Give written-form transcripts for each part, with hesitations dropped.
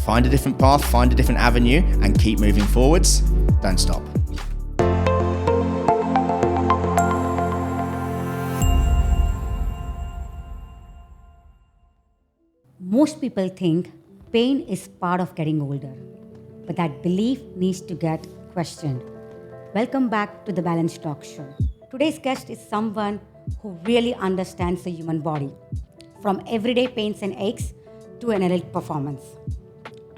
find a different path, find a different avenue, and keep moving forwards. Don't stop. Most people think pain is part of getting older, but that belief needs to get questioned. Welcome back to the Balance Talk Show. Today's guest is someone who really understands the human body, from everyday pains and aches to an elite performance.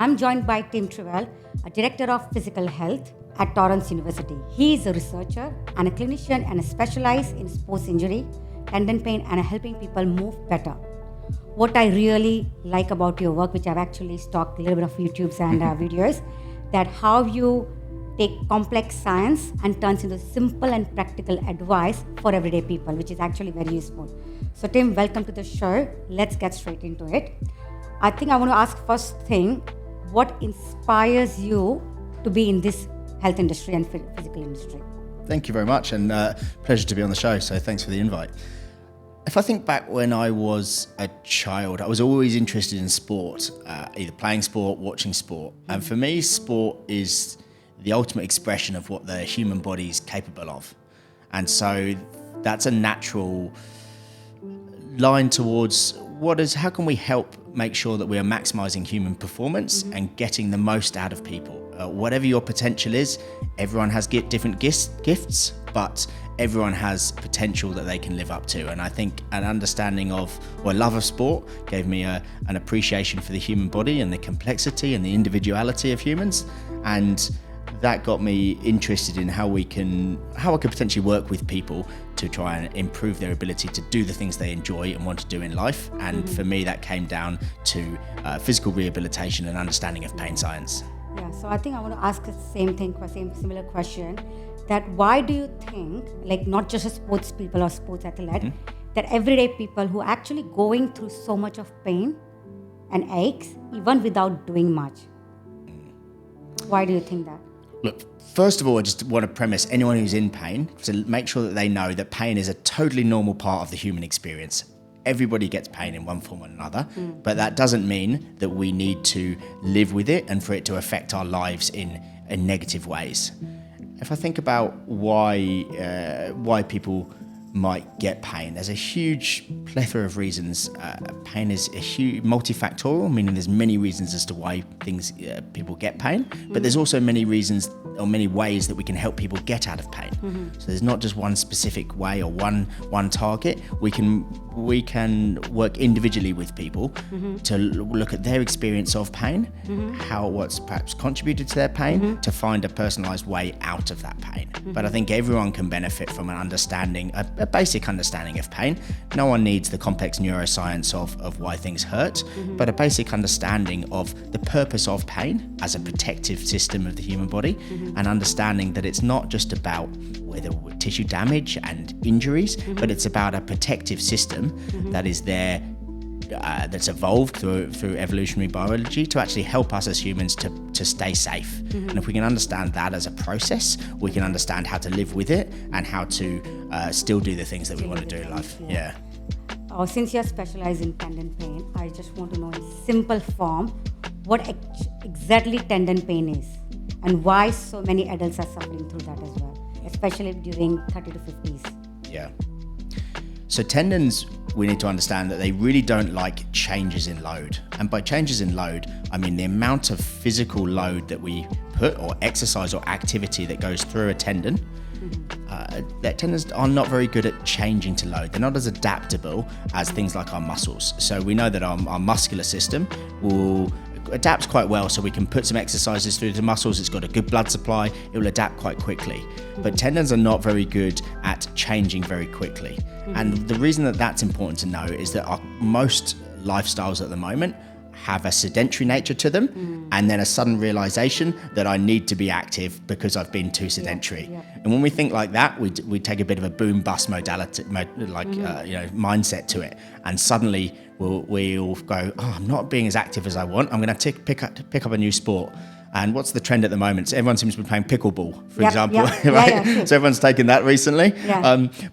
I'm joined by Tim Trevail, a director of physical health at Torrance University. He is a researcher and a clinician and specializes in sports injury, tendon pain, and helping people move better. What I really like about your work, which I've actually stalked a little bit of YouTubes and videos, that how you take complex science and turns into simple and practical advice for everyday people, which is actually very useful. So Tim, welcome to the show. Let's get straight into it. I think I want to ask first thing, what inspires you to be in this health industry and physical industry? Thank you very much, and pleasure to be on the show, so thanks for the invite. If I think back when I was a child, I was always interested in sport, either playing sport, watching sport. And for me, sport is the ultimate expression of what the human body is capable of. And so that's a natural line towards how can we help make sure that we are maximizing human performance and getting the most out of people. Whatever your potential is, everyone has different gifts, but everyone has potential that they can live up to. And I think an understanding of, or a love of sport gave me an appreciation for the human body and the complexity and the individuality of humans. And that got me interested in how I could potentially work with people to try and improve their ability to do the things they enjoy and want to do in life. And for me, that came down to physical rehabilitation and understanding of pain science. Yeah, so I think I want to ask the similar question, that why do you think, like not just a sports people or sports athlete, that everyday people who are actually going through so much of pain and aches, even without doing much? Why do you think that? Look, first of all, I just want to premise anyone who's in pain to make sure that they know that pain is a totally normal part of the human experience. Everybody gets pain in one form or another, but that doesn't mean that we need to live with it and for it to affect our lives in negative ways. If I think about why people might get pain, there's a huge plethora of reasons. Pain is a huge multifactorial, meaning there's many reasons as to why people get pain, but there's also many reasons or many ways that we can help people get out of pain. So there's not just one specific way or one target. We can work individually with people to look at their experience of pain, what's perhaps contributed to their pain, to find a personalized way out of that pain. But I think everyone can benefit from an understanding, a basic understanding of pain. No one needs the complex neuroscience of why things hurt, but a basic understanding of the purpose of pain as a protective system of the human body, and understanding that it's not just about whether tissue damage and injuries, but it's about a protective system that is there, that's evolved through evolutionary biology to actually help us as humans to stay safe. And if we can understand that as a process, we can understand how to live with it and how to still do the things that we want to do in life. Yeah. Since you're specialized in tendon pain, I just want to know in simple form what exactly tendon pain is and why so many adults are suffering through that as well, especially during 30 to 50s. Yeah. So tendons, we need to understand that they really don't like changes in load. And by changes in load, I mean the amount of physical load that we put, or exercise or activity that goes through a tendon. That tendons are not very good at changing to load. They're not as adaptable as things like our muscles. So we know that our muscular system adapts quite well, so we can put some exercises through the muscles. It's got a good blood supply. It will adapt quite quickly. But tendons are not very good at changing very quickly. And the reason that that's important to know is that most lifestyles at the moment have a sedentary nature to them, and then a sudden realization that I need to be active because I've been too sedentary. And when we think like that, we take a bit of a boom bust modality, mindset to it, and suddenly we'll go, I'm not being as active as I want. I'm going to pick up a new sport. And what's the trend at the moment? So everyone seems to be playing pickleball, for example, right? So everyone's taken that recently.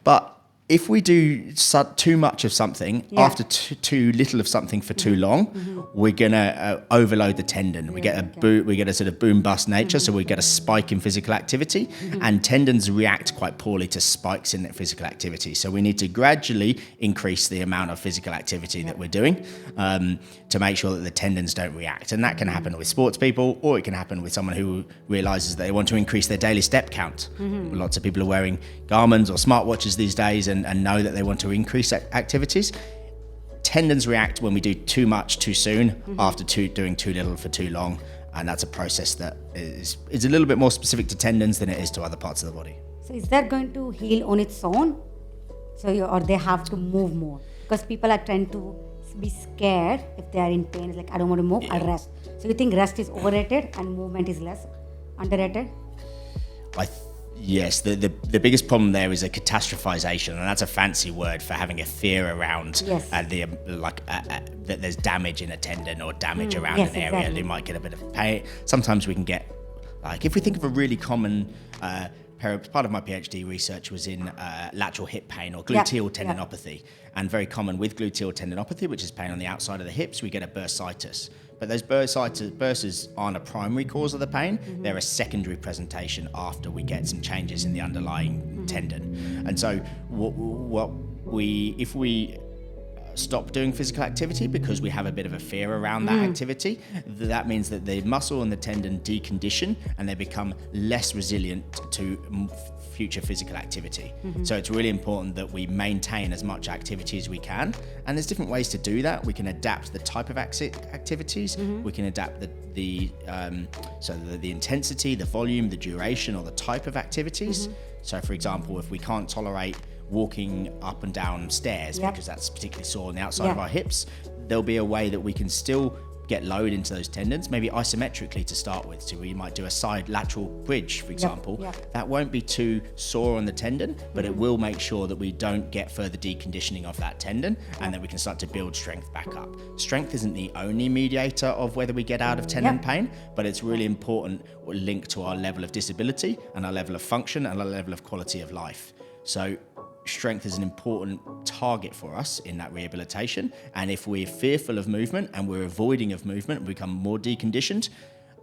But if we do too much of something after too little of something for too long, we're gonna overload the tendon. We get a sort of boom bust nature, so we get a spike in physical activity, and tendons react quite poorly to spikes in physical activity. So we need to gradually increase the amount of physical activity that we're doing to make sure that the tendons don't react. And that can happen with sports people, or it can happen with someone who realizes they want to increase their daily step count. Lots of people are wearing Garmin's or smartwatches these days and know that they want to increase activities. Tendons react when we do too much too soon after doing too little for too long, and that's a process that is a little bit more specific to tendons than it is to other parts of the body. So is that going to heal on its own? Or they have to move more? Because people are trying to be scared if they are in pain. It's like, I don't want to move, I'll rest. So you think rest is overrated and movement is less underrated? Yes, the biggest problem there is a catastrophization, and that's a fancy word for having a fear around that there's damage in a tendon or damage around an area. Exactly. They might get a bit of pain. Sometimes we can get, if we think of a really common part of my PhD research was in lateral hip pain or gluteal tendinopathy, and very common with gluteal tendinopathy, which is pain on the outside of the hips, we get a bursitis. But those burses aren't a primary cause of the pain. They're a secondary presentation after we get some changes in the underlying tendon. And so if we stop doing physical activity because we have a bit of a fear around that activity, that means that the muscle and the tendon decondition and they become less resilient to future physical activity. So it's really important that we maintain as much activity as we can, and there's different ways to do that. We can adapt the type of activities, we can adapt the intensity, the volume, the duration, or the type of activities. So for example, if we can't tolerate walking up and down stairs because that's particularly sore on the outside of our hips, there'll be a way that we can still get load into those tendons, maybe isometrically to start with. So we might do a side lateral bridge, for example. That won't be too sore on the tendon, but it will make sure that we don't get further deconditioning of that tendon, and that we can start to build strength back up. Strength isn't the only mediator of whether we get out of tendon pain, but it's really important linked to our level of disability and our level of function and our level of quality of life. So strength is an important target for us in that rehabilitation, and if we're fearful of movement and we're avoiding of movement and become more deconditioned,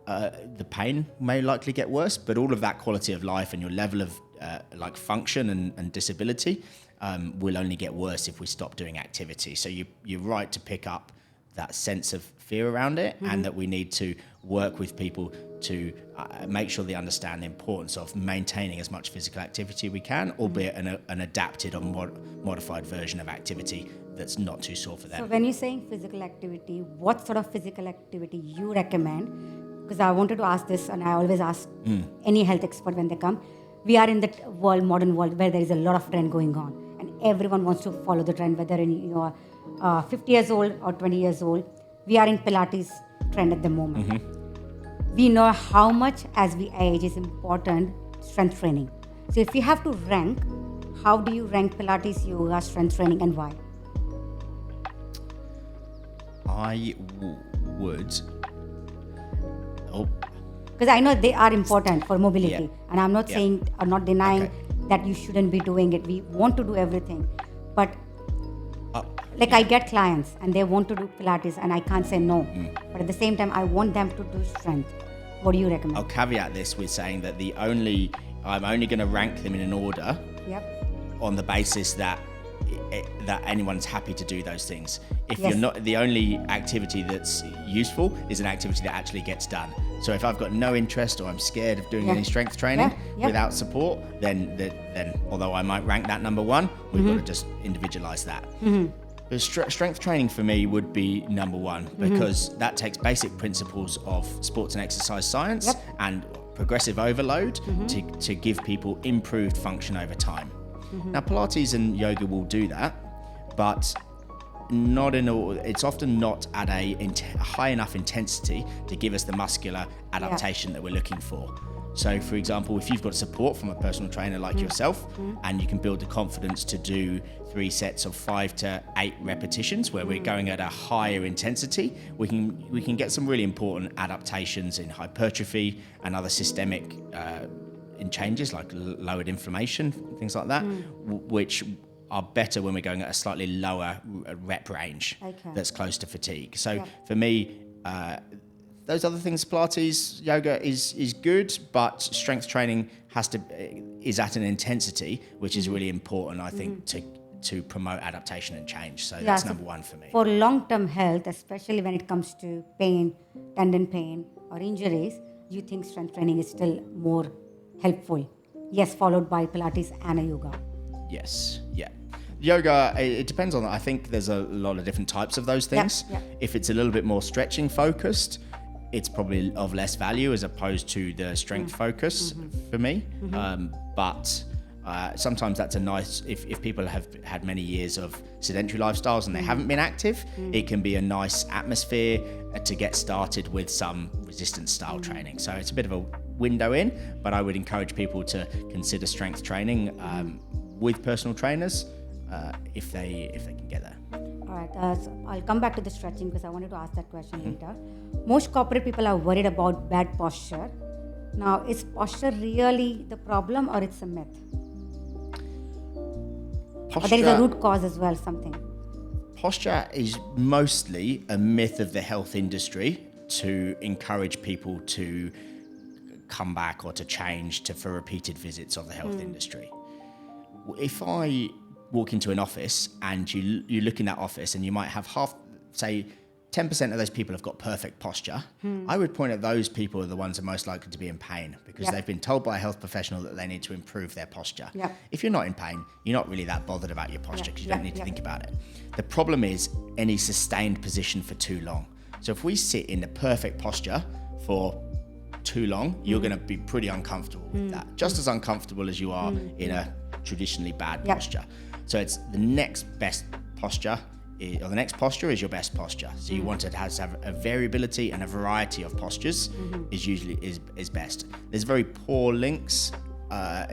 the pain may likely get worse, but all of that quality of life and your level of function and disability will only get worse if we stop doing activity. So you're right to pick up that sense of fear around it, and that we need to work with people to make sure they understand the importance of maintaining as much physical activity we can, albeit an adapted or modified version of activity that's not too sore for them. So when you're saying physical activity, what sort of physical activity you recommend? Because I wanted to ask this, and I always ask any health expert when they come. We are in the modern world where there is a lot of trend going on, and everyone wants to follow the trend, whether you are 50 years old or 20 years old. We are in Pilates trend at the moment. We know how much as we age is important strength training. So if you have to rank, how do you rank Pilates, yoga, strength training, and why? I would. Because I know they are important for mobility, and I'm not saying or not denying that you shouldn't be doing it. We want to do everything, but I get clients and they want to do Pilates, and I can't say no. But at the same time, I want them to do strength. What do you recommend? I'll caveat this with saying that I'm only going to rank them in an order on the basis that anyone's happy to do those things. If you're not, the only activity that's useful is an activity that actually gets done. So if I've got no interest or I'm scared of doing any strength training without support, then although I might rank that number one, we've got to just individualize that. But strength training for me would be number one, because that takes basic principles of sports and exercise science and progressive overload to give people improved function over time. Now, Pilates and yoga will do that, but it's often not at a high enough intensity to give us the muscular adaptation that we're looking for. So, for example, if you've got support from a personal trainer like yourself, and you can build the confidence to do 3 sets of 5 to 8 repetitions where we're going at a higher intensity, we can get some really important adaptations in hypertrophy and other systemic in changes like lowered inflammation, things like that, which are better when we're going at a slightly lower rep range that's close to fatigue. So for me, those other things, Pilates, yoga is good, but strength training is at an intensity which is really important, I think, to promote adaptation and change. So that's number one for me. For long-term health, especially when it comes to pain, tendon pain or injuries, you think strength training is still more helpful? Yes, followed by Pilates and a yoga. Yes, yeah. Yoga, it depends on, I think there's a lot of different types of those things. If it's a little bit more stretching focused, it's probably of less value as opposed to the strength focus for me. But sometimes that's a nice, if people have had many years of sedentary lifestyles and they haven't been active, it can be a nice atmosphere to get started with some resistance style training. So it's a bit of a window in, but I would encourage people to consider strength training with personal trainers if they can get there. All right, so I'll come back to the stretching because I wanted to ask that question later. Most corporate people are worried about bad posture. Now, is posture really the problem or it's a myth? Or there is a root cause as well, something. Posture is mostly a myth of the health industry to encourage people to come back or to change for repeated visits of the health industry. If I walk into an office and you look in that office and you might have 10% of those people have got perfect posture, I would point at those people are the ones that are most likely to be in pain because they've been told by a health professional that they need to improve their posture. If you're not in pain, you're not really that bothered about your posture because you don't need to think about it. The problem is any sustained position for too long. So if we sit in the perfect posture for too long, you're going to be pretty uncomfortable with that. Just as uncomfortable as you are in a traditionally bad posture. So it's the next best posture, or the next posture is your best posture. So you want to have a variability and a variety of postures is best. There's very poor links,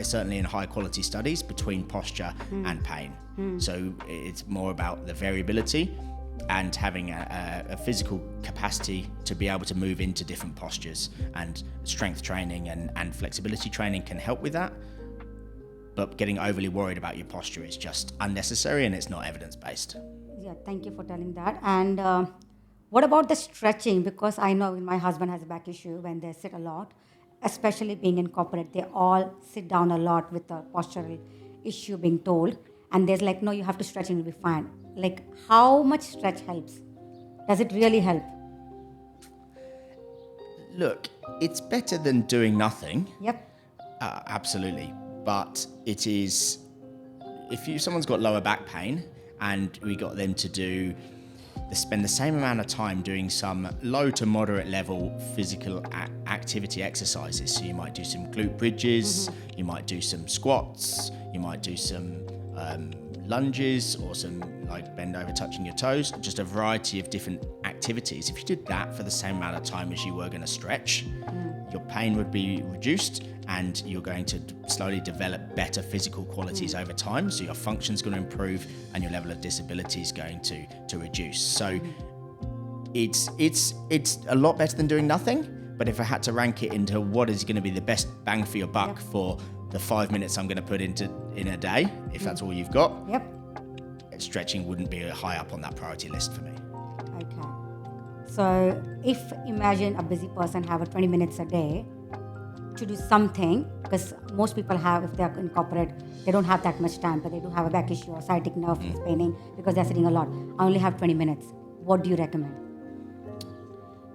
certainly in high quality studies, between posture and pain. So it's more about the variability and having a physical capacity to be able to move into different postures, and strength training and flexibility training can help with that. But getting overly worried about your posture is just unnecessary and it's not evidence-based. Yeah, thank you for telling that. And what about the stretching? Because I know my husband has a back issue when they sit a lot, especially being in corporate. They all sit down a lot with the postural issue being told. And there's like, no, you have to stretch and you'll be fine. Like, how much stretch helps? Does it really help? Look, it's better than doing nothing. Yep. Absolutely. But it is, someone's got lower back pain and we got them to spend the same amount of time doing some low to moderate level physical activity exercises. So you might do some glute bridges, you might do some squats, you might do some lunges or some like bend over touching your toes, just a variety of different activities. If you did that for the same amount of time as you were going to stretch, your pain would be reduced and you're going to slowly develop better physical qualities over time. So your function's going to improve and your level of disability is going to reduce. So it's a lot better than doing nothing. But if I had to rank it into what is going to be the best bang for your buck for the 5 minutes I'm going to put in a day, if that's all you've got, stretching wouldn't be high up on that priority list for me. Okay. So if imagine a busy person have a 20 minutes a day to do something, because most people have, if they're in corporate, they don't have that much time, but they do have a back issue or sciatic nerve is paining because they're sitting a lot. I only have 20 minutes. What do you recommend?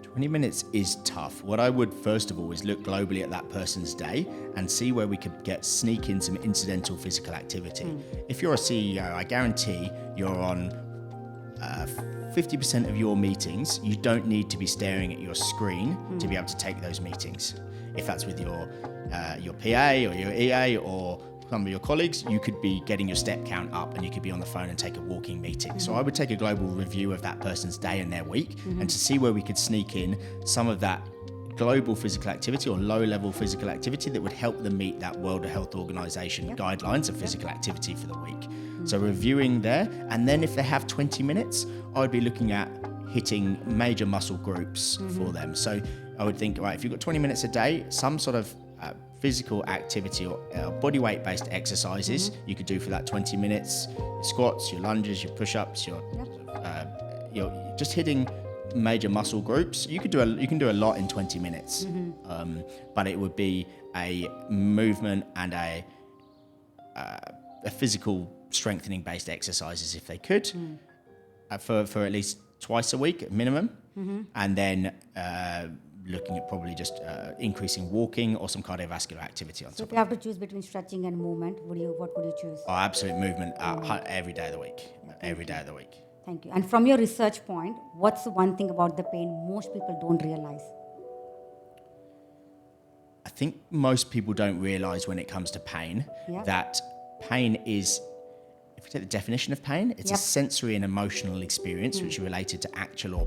20 minutes is tough. What I would first of all is look globally at that person's day and see where we could sneak in some incidental physical activity. If you're a CEO, I guarantee you're on 50% of your meetings. You don't need to be staring at your screen to be able to take those meetings. If that's with your PA or your EA or some of your colleagues, you could be getting your step count up and you could be on the phone and take a walking meeting. So I would take a global review of that person's day and their week and to see where we could sneak in some of that global physical activity or low-level physical activity that would help them meet that World Health Organization guidelines of physical activity for the week. So reviewing there, and then if they have 20 minutes, I would be looking at hitting major muscle groups for them. So I would think, right, if you've got 20 minutes a day, some sort of physical activity or body weight based exercises you could do for that 20 minutes. Your squats, your lunges, your push-ups, you're just hitting major muscle groups. You can do a lot in 20 minutes, but it would be a movement and a physical strengthening based exercises if they could, for at least twice a week at minimum, and then looking at probably just increasing walking or some cardiovascular activity on top. So if you have to choose between stretching and movement, what would you choose? Oh, absolute movement every day of the week. Every day of the week. Thank you. And from your research point, what's the one thing about the pain most people don't realize? I think most people don't realize when it comes to pain that pain is, if you take the definition of pain, it's a sensory and emotional experience which are related to actual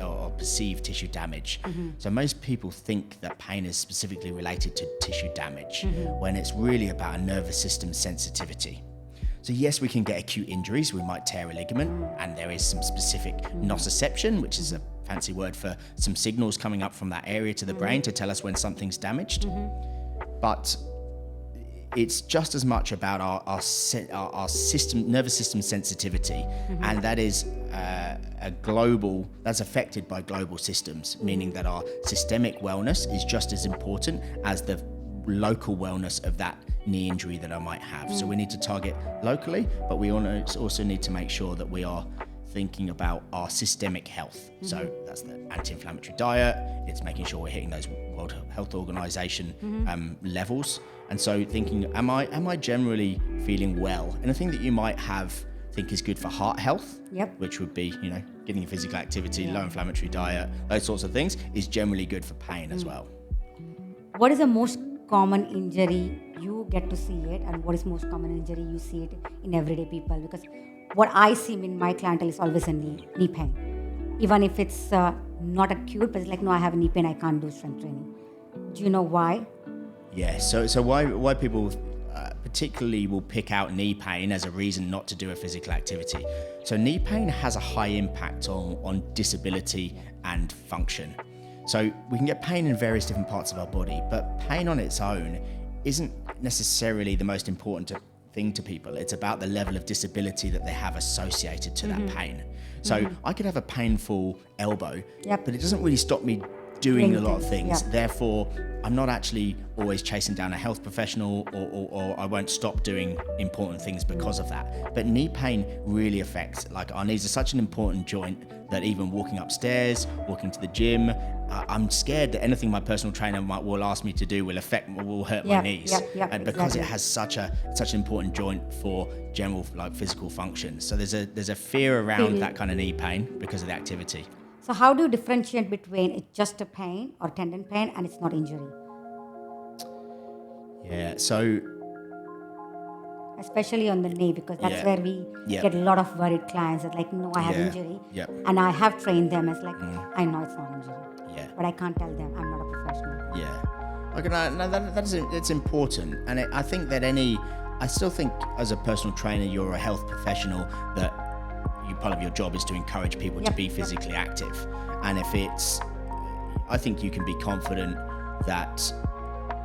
or perceived tissue damage. So most people think that pain is specifically related to tissue damage when it's really about a nervous system sensitivity. So yes, we can get acute injuries. We might tear a ligament, and there is some specific nociception, which is a fancy word for some signals coming up from that area to the brain to tell us when something's damaged. But it's just as much about our system, nervous system sensitivity, and that is that's affected by global systems, meaning that our systemic wellness is just as important as the local wellness of that knee injury that I might have. So we need to target locally, but we also need to make sure that we are thinking about our systemic health. So that's the anti-inflammatory diet. It's making sure we're hitting those World Health Organization levels. And so thinking, am I generally feeling well? Anything that you might think is good for heart health, which would be, getting a physical activity, low inflammatory diet, those sorts of things, is generally good for pain as well. What is the most common injury you get to see it, and what is most common injury you see it in everyday people? Because what I see in my clientele is always a knee pain, even if it's not acute, but it's like, no, I have knee pain, I can't do strength training. Do you know why? Yeah, so why people particularly will pick out knee pain as a reason not to do a physical activity. So knee pain has a high impact on disability and function. So we can get pain in various different parts of our body, but pain on its own isn't necessarily the most important thing to people. It's about the level of disability that they have associated to that pain. So I could have a painful elbow, but it doesn't really stop me doing a lot of things. Therefore, I'm not actually always chasing down a health professional, or I won't stop doing important things because of that. But knee pain really affects, like, our knees are such an important joint that even walking upstairs, walking to the gym, I'm scared that anything my personal trainer will ask me to do will hurt my knees. And because it has such an important joint for general physical function. So there's a fear around that kind of knee pain because of the activity. So how do you differentiate between it's just a pain or tendon pain and it's not injury? Yeah, so especially on the knee, because that's where we get a lot of worried clients that like, no, I have injury. And I have trained them as like, I know it's not injury. But I can't tell them I'm not a professional. That's important. And I think that I still think as a personal trainer, you're a health professional, that part of your job is to encourage people to be physically active. And I think you can be confident that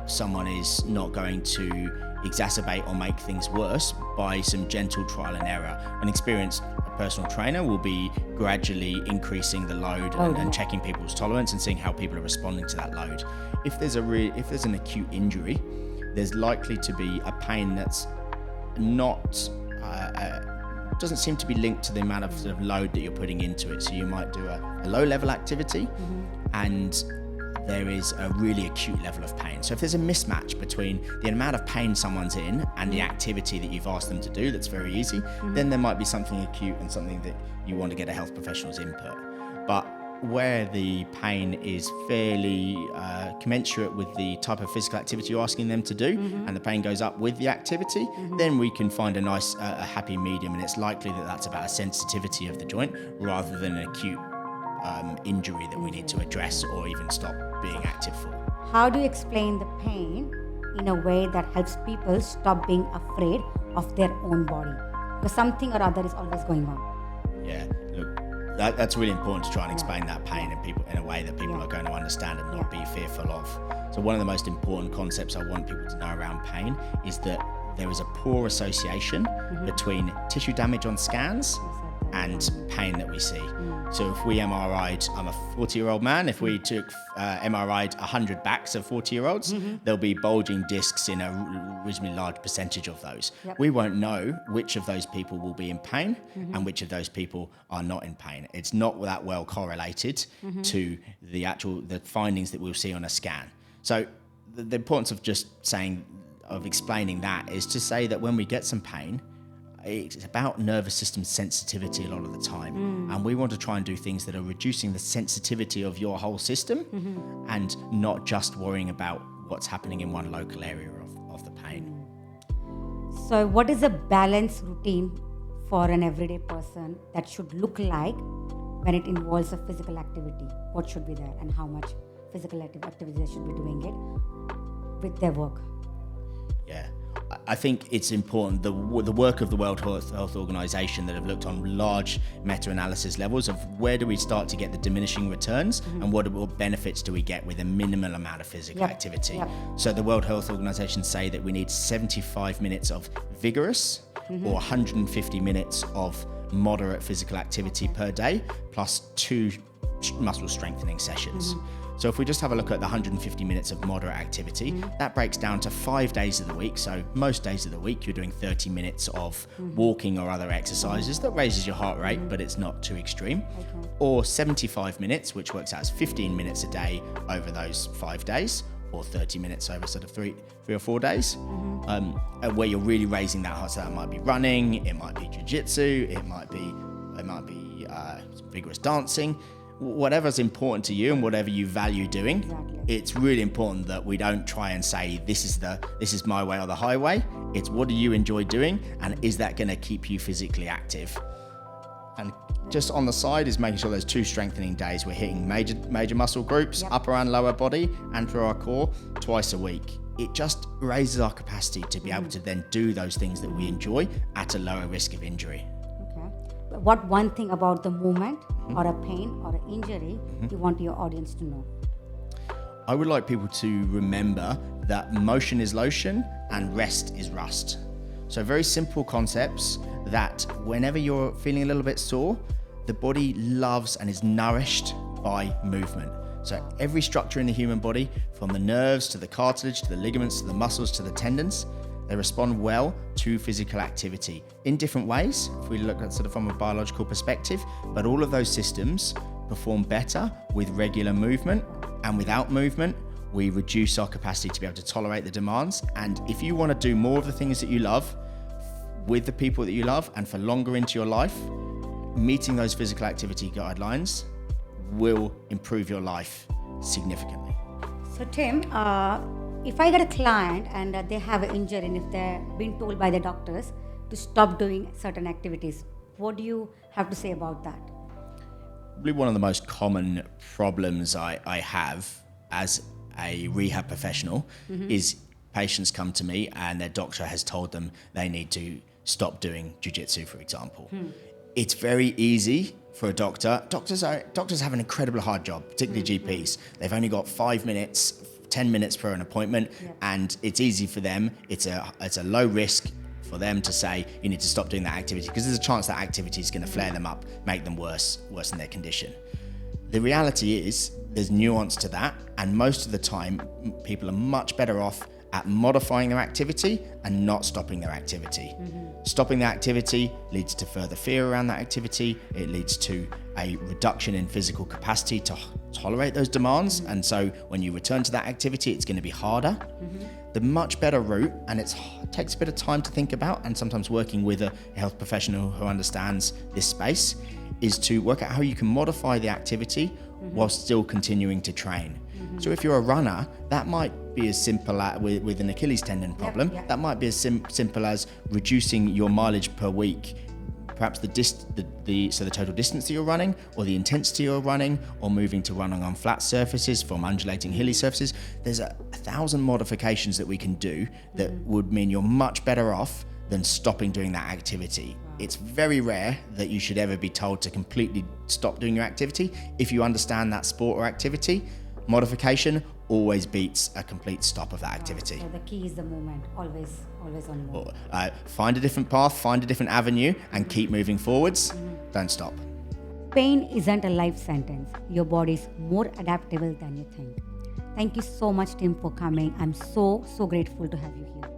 someone is not going to exacerbate or make things worse by some gentle trial and error. An experienced personal trainer will be gradually increasing the load and checking people's tolerance and seeing how people are responding to that load. If there's an acute injury, there's likely to be a pain that's not doesn't seem to be linked to the amount of sort of load that you're putting into it. So you might do a low level activity and there is a really acute level of pain. So if there's a mismatch between the amount of pain someone's in and the activity that you've asked them to do that's very easy, then there might be something acute and something that you want to get a health professional's input. But where the pain is fairly commensurate with the type of physical activity you're asking them to do, and the pain goes up with the activity, then we can find a nice, happy medium, and it's likely that that's about a sensitivity of the joint rather than an acute injury that we need to address or even stop being active for. How do you explain the pain in a way that helps people stop being afraid of their own body? Because something or other is always going on. Yeah, look, That's really important to try and explain that pain in a way that people are going to understand and not be fearful of. So one of the most important concepts I want people to know around pain is that there is a poor association between tissue damage on scans and pain that we see. So if we MRI'd, I'm a 40-year-old man, if we took MRI'd 100 backs of 40-year-olds, there'll be bulging discs in a reasonably large percentage of those. We won't know which of those people will be in pain and which of those people are not in pain. It's not that well correlated to the findings that we'll see on a scan. So the importance of explaining that is to say that when we get some pain, it's about nervous system sensitivity a lot of the time. And we want to try and do things that are reducing the sensitivity of your whole system and not just worrying about what's happening in one local area of the pain. So what is a balanced routine for an everyday person that should look like when it involves a physical activity? What should be there and how much physical activity they should be doing it with their work? Yeah. I think it's important, the work of the World Health Organization that have looked on large meta-analysis levels of where do we start to get the diminishing returns and what benefits do we get with a minimal amount of physical activity. So the World Health Organization say that we need 75 minutes of vigorous or 150 minutes of moderate physical activity per day plus 2 muscle strengthening sessions. So if we just have a look at the 150 minutes of moderate activity, that breaks down to 5 days of the week. So most days of the week, you're doing 30 minutes of walking or other exercises that raises your heart rate, but it's not too extreme. Or 75 minutes, which works out as 15 minutes a day over those 5 days, or 30 minutes over sort of three or 4 days, where you're really raising that heart. So that might be running, it might be jiu-jitsu, it might be some vigorous dancing. Whatever's important to you and whatever you value doing, it's really important that we don't try and say this is my way or the highway. It's what do you enjoy doing, and is that going to keep you physically active? And just on the side is making sure those 2 strengthening days we're hitting major muscle groups, upper and lower body, and through our core twice a week. It just raises our capacity to be able to then do those things that we enjoy at a lower risk of injury. What one thing about the movement or a pain or an injury you want your audience to know? I would like people to remember that motion is lotion and rest is rust. So very simple concepts that whenever you're feeling a little bit sore, the body loves and is nourished by movement. So every structure in the human body, from the nerves to the cartilage to the ligaments to the muscles to the tendons, they respond well to physical activity in different ways, if we look at sort of from a biological perspective, but all of those systems perform better with regular movement, and without movement, we reduce our capacity to be able to tolerate the demands. And if you want to do more of the things that you love with the people that you love and for longer into your life, meeting those physical activity guidelines will improve your life significantly. So Tim, if I get a client and they have an injury and if they're being told by the doctors to stop doing certain activities, what do you have to say about that? Probably one of the most common problems I have as a rehab professional is patients come to me and their doctor has told them they need to stop doing jiu-jitsu, for example. It's very easy for a doctor. Doctors have an incredibly hard job, particularly GPs. They've only got 5 minutes, 10 minutes per an appointment, and it's easy for them. It's a low risk for them to say you need to stop doing that activity because there's a chance that activity is going to flare them up, make them worse in their condition. The reality is there's nuance to that, and most of the time people are much better off at modifying their activity and not stopping their activity. Stopping the activity leads to further fear around that activity. It leads to a reduction in physical capacity to tolerate those demands. And so when you return to that activity, it's going to be harder. The much better route, and it takes a bit of time to think about, and sometimes working with a health professional who understands this space, is to work out how you can modify the activity while still continuing to train. So if you're a runner, that might be as simple as with an Achilles tendon problem. That might be as simple as reducing your mileage per week, perhaps the total distance that you're running, or the intensity you're running, or moving to running on flat surfaces from undulating hilly surfaces. There's 1,000 modifications that we can do that would mean you're much better off than stopping doing that activity. It's very rare that you should ever be told to completely stop doing your activity. If you understand that sport or activity, modification always beats a complete stop of that activity. So the key is the movement, always on move. Find a different path, find a different avenue, and keep moving forwards. Don't stop. Pain isn't a life sentence. Your body is more adaptable than you think. Thank you so much, Tim, for coming. I'm so grateful to have you here.